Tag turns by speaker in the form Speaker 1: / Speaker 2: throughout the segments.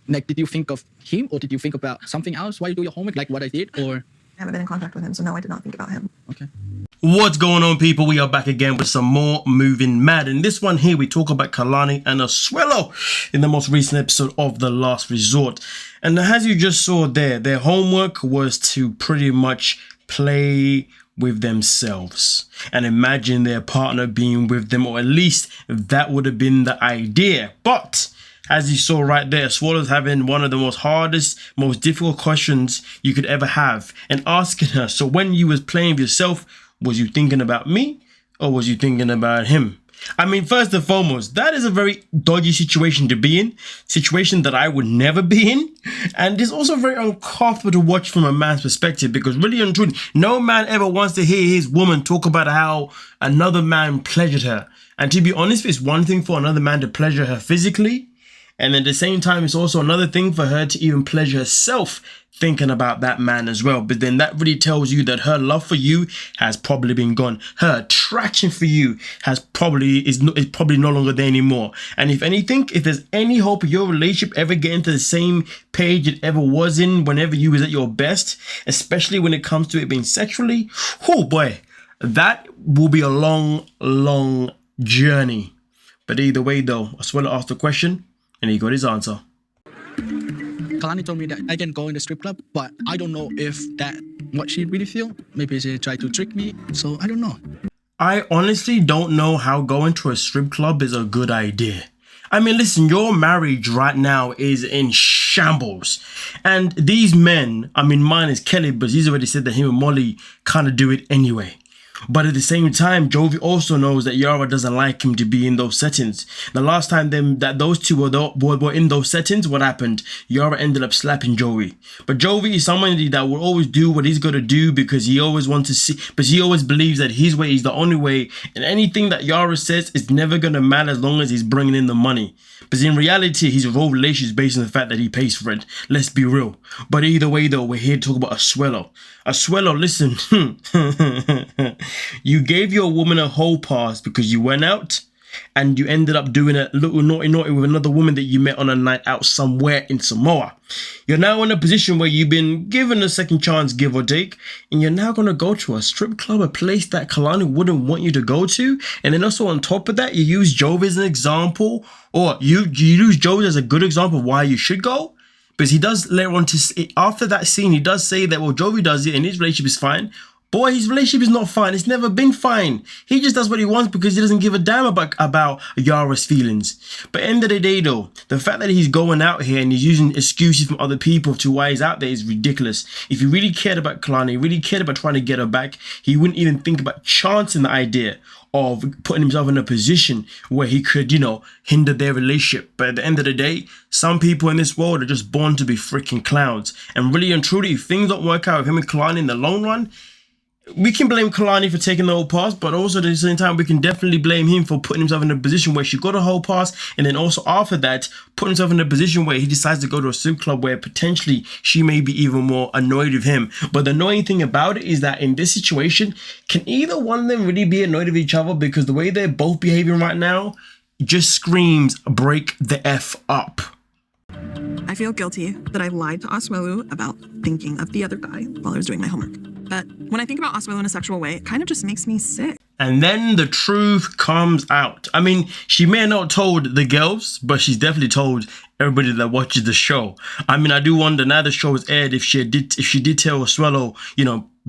Speaker 1: Like, did you think of him, or did you think about something else while you do your homework, like what I did, or?
Speaker 2: I haven't been in contact with him, so no, I did not think about him.
Speaker 1: Okay.
Speaker 3: What's going on, people? We are back again with some more Moving Mad. In this one here, we talk about Kalani and Asuelu in the most recent episode of The Last Resort. And as you just saw there, their homework was to pretty much play with themselves and imagine their partner being with them, or at least that would have been the idea. But as you saw right there, Asuelu's having one of the most hardest, most difficult questions you could ever have, and asking her, so when you was playing with yourself, was you thinking about me or was you thinking about him? I mean, first and foremost, that is a very dodgy situation to be in, situation that I would never be in. And it's also very uncomfortable to watch from a man's perspective, because really and truly, no man ever wants to hear his woman talk about how another man pleasured her. And to be honest, it's one thing for another man to pleasure her physically, and at the same time, it's also another thing for her to even pleasure herself thinking about that man as well. But then that really tells you that her love for you has probably been gone. Her attraction for you is probably no longer there anymore. And if anything, if there's any hope of your relationship ever getting to the same page it ever was in whenever you was at your best, especially when it comes to it being sexually, oh boy, that will be a long, long journey. But either way though, Asuelu asked the question, and he got his answer.
Speaker 1: Kalani told me that I can go in the strip club, but I don't know if that what she really feel. Maybe she tried to trick me, so I don't know.
Speaker 3: I honestly don't know how going to a strip club is a good idea. I mean, listen, your marriage right now is in shambles. And these men, I mean, mine is Kelly, but he's already said that him and Molly kind of do it anyway. But at the same time, Jovi also knows that Yara doesn't like him to be in those settings. The last time that those two were in those settings, what happened? Yara ended up slapping Jovi. But Jovi is somebody that will always do what he's got to do, because he always wants to see, but he always believes that his way is the only way, and anything that Yara says is never going to matter as long as he's bringing in the money. But in reality, his whole relationship is based on the fact that he pays for it. Let's be real. But either way though, we're here to talk about Asuelu. Asuelu, listen. You gave your woman a whole pass because you went out and you ended up doing a little naughty with another woman that you met on a night out somewhere in Samoa. You're now in a position where you've been given a second chance, give or take, and you're now going to go to a strip club, a place that Kalani wouldn't want you to go to. And then also on top of that, you use Jovi as an example, or you use Jovi as a good example of why you should go. Because he does later on after that scene, he does say that, well, Jovi does it and his relationship is fine. Boy, his relationship is not fine. It's never been fine. He just does what he wants because he doesn't give a damn about Yara's feelings. But end of the day though, the fact that he's going out here and he's using excuses from other people to why he's out there is ridiculous. If he really cared about Kalani, really cared about trying to get her back, he wouldn't even think about chancing the idea of putting himself in a position where he could, hinder their relationship. But at the end of the day, some people in this world are just born to be freaking clowns. And really and truly, if things don't work out with him and Kalani in the long run, we can blame Kalani for taking the whole pass, but also at the same time, we can definitely blame him for putting himself in a position where she got a whole pass, and then also after that, putting himself in a position where he decides to go to a strip club where potentially she may be even more annoyed with him. But the annoying thing about it is that in this situation, can either one of them really be annoyed with each other? Because the way they're both behaving right now just screams, break the F up.
Speaker 2: I feel guilty that I lied to Asuelu about thinking of the other guy while I was doing my homework. But when I think about Asuelu in a sexual way, it kind of just makes me sick.
Speaker 3: And then the truth comes out. I mean, she may have not told the girls, but she's definitely told everybody that watches the show. I mean, I do wonder, now the show is aired, if she did tell Asuelu,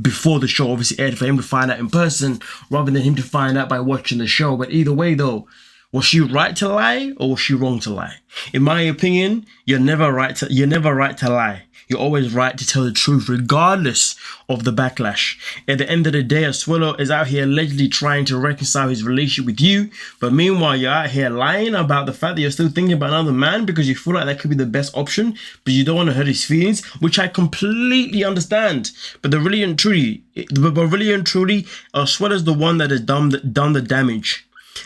Speaker 3: before the show obviously aired, for him to find out in person rather than him to find out by watching the show. But either way though, was she right to lie or was she wrong to lie? In my opinion, you're never right to lie. You're always right to tell the truth, regardless of the backlash. At the end of the day, Asuelu is out here allegedly trying to reconcile his relationship with you, but meanwhile, you're out here lying about the fact that you're still thinking about another man because you feel like that could be the best option, but you don't want to hurt his feelings, which I completely understand. But really and truly, Asuelu is the one that has done the damage.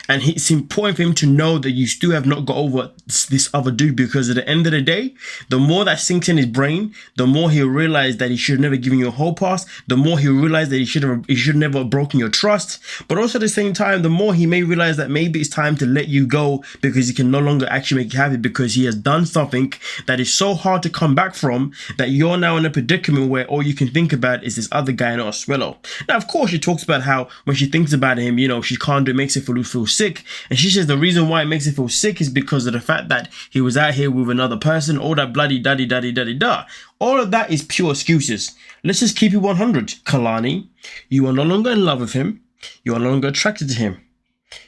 Speaker 3: And it's important for him to know that you still have not got over this other dude, because at the end of the day, the more that sinks in his brain, the more he'll realize that he should have never given you a whole pass, the more he'll realize that he should never have broken your trust. But also at the same time, the more he may realize that maybe it's time to let you go, because he can no longer actually make you happy, because he has done something that is so hard to come back from that you're now in a predicament where all you can think about is this other guy, not Asuelu. Now, of course, she talks about how when she thinks about him, you know, she can't do it, makes her feel sick. And she says the reason why it makes her feel sick is because of the fact that he was out here with another person, all that bloody da. All of that is pure excuses. Let's just keep it 100. Kalani, you are no longer in love with him. You are no longer attracted to him.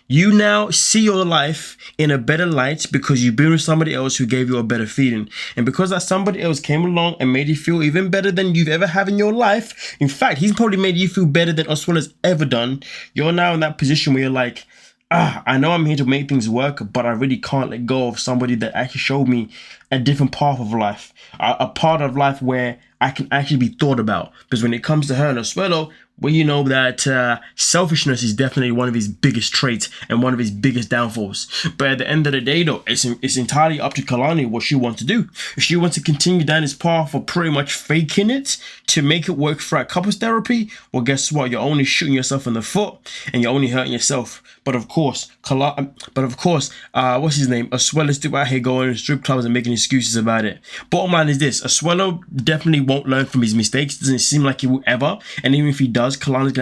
Speaker 3: You now see your life in a better light because you've been with somebody else who gave you a better feeling. And because that somebody else came along and made you feel even better than you've ever had in your life, in fact, he's probably made you feel better than Asuelu has ever done, you're now in that position where you're like, I know I'm here to make things work, but I really can't let go of somebody that actually showed me a different path of life, a part of life where I can actually be thought about. Because when it comes to her and Asuelu, well, you know that selfishness is definitely one of his biggest traits and one of his biggest downfalls. But at the end of the day, though, it's entirely up to Kalani what she wants to do. If she wants to continue down this path of pretty much faking it to make it work for couples therapy, well, guess what? You're only shooting yourself in the foot and you're only hurting yourself. But of course, what's his name? Asuelu's still out here going to strip clubs and making excuses about it. Bottom line is this: Asuelu definitely won't learn from his mistakes. It doesn't seem like he will ever. And even if he does, Kalani's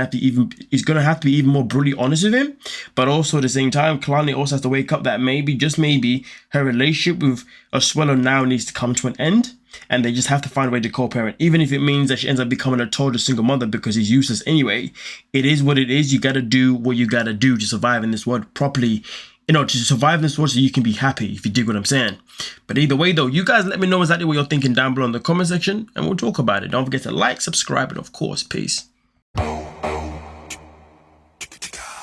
Speaker 3: gonna have to be even more brutally honest with him. But also at the same time, Kalani also has to wake up that maybe, just maybe, her relationship with Asuelu now needs to come to an end. And they just have to find a way to co-parent, even if it means that she ends up becoming a total single mother because he's useless anyway. It is what it is. You got to do what you got to do to survive in this world properly. You know, to survive in this world so you can be happy, if you dig what I'm saying. But either way, though, you guys let me know exactly what you're thinking down below in the comment section, and we'll talk about it. Don't forget to like, subscribe, and of course, peace.